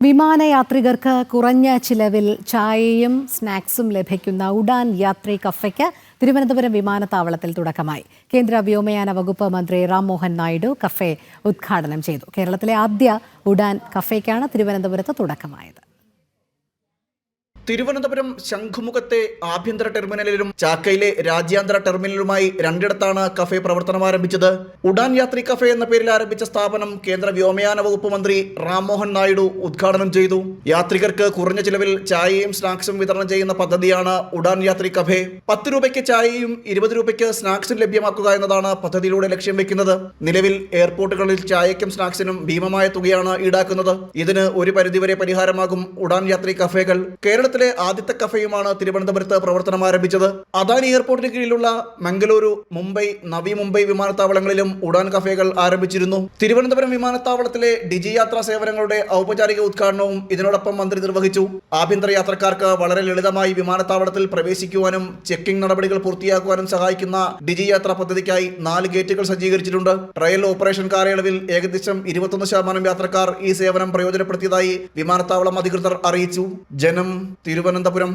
വിമാനയാത്രികർക്ക് കുറഞ്ഞ ചിലവിൽ ചായയും സ്നാക്സും ലഭിക്കുന്ന ഉഡാൻ യാത്രി കഫേക്ക് തിരുവനന്തപുരം വിമാനത്താവളത്തിൽ തുടക്കമായി. കേന്ദ്ര വ്യോമയാന വകുപ്പ് മന്ത്രി റാം മോഹൻ നായിഡു കഫേ ഉദ്ഘാടനം ചെയ്തു. കേരളത്തിലെ ആദ്യ ഉഡാൻ കഫേക്കാണ് തിരുവനന്തപുരത്ത് തുടക്കമായത്. തിരുവനന്തപുരം ശംഖുമുഖത്തെ ആഭ്യന്തര ടെർമിനലിലും ചാക്കയിലെ രാജ്യാന്തര ടെർമിനലുമായി രണ്ടിടത്താണ് കഫേ പ്രവർത്തനം ആരംഭിച്ചത്. ഉഡാൻ യാത്രി കഫേ എന്ന പേരിൽ ആരംഭിച്ച സ്ഥാപനം കേന്ദ്ര വ്യോമയാന വകുപ്പ് മന്ത്രി റാം മോഹൻ നായിഡു ഉദ്ഘാടനം ചെയ്തു. യാത്രികർക്ക് കുറഞ്ഞ ചിലവിൽ ചായയും സ്നാക്സും വിതരണം ചെയ്യുന്ന പദ്ധതിയാണ് ഉഡാൻ യാത്രി കഫേ. 10 രൂപയ്ക്ക് ചായയും 20 രൂപയ്ക്ക് സ്നാക്സും ലഭ്യമാക്കുക എന്നതാണ് പദ്ധതിയിലൂടെ ലക്ഷ്യം വെക്കുന്നത്. നിലവിൽ എയർപോർട്ടുകളിൽ ചായയ്ക്കും സ്നാക്സിനും ഭീമമായ തുകയാണ് ഈടാക്കുന്നത്. ഇതിന് ഒരു പരിധിവരെ പരിഹാരമാകും ഉഡാൻ യാത്രി കഫേകൾ. കേരളത്തിൽ ആദ്യത്തെ കഫേയുമാണ് തിരുവനന്തപുരത്ത് പ്രവർത്തനം ആരംഭിച്ചത്. അദാനി എയർപോർട്ടിന് കീഴിലുള്ള മംഗളൂരു, മുംബൈ, നവി മുംബൈ വിമാനത്താവളങ്ങളിലും ഉഡാൻ കഫേകൾ ആരംഭിച്ചിരുന്നു. തിരുവനന്തപുരം വിമാനത്താവളത്തിലെ ഡിജി യാത്രാ സേവനങ്ങളുടെ ഔപചാരിക ഉദ്ഘാടനവും ഇതിനോടൊപ്പം മന്ത്രി നിർവഹിച്ചു. ആഭ്യന്തര യാത്രക്കാർക്ക് വളരെ ലളിതമായി വിമാനത്താവളത്തിൽ പ്രവേശിക്കുവാനും ചെക്കിംഗ് നടപടികൾ പൂർത്തിയാക്കുവാനും സഹായിക്കുന്ന ഡിജി യാത്രാ പദ്ധതിക്കായി 4 ഗേറ്റുകൾ സജ്ജീകരിച്ചിട്ടുണ്ട്. ട്രയൽ ഓപ്പറേഷൻ കാലയളവിൽ ഏകദേശം 21% യാത്രക്കാർ ഈ സേവനം പ്രയോജനപ്പെടുത്തിയതായി വിമാനത്താവളം അധികൃതർ അറിയിച്ചു. ജനം, തിരുവനന്തപുരം.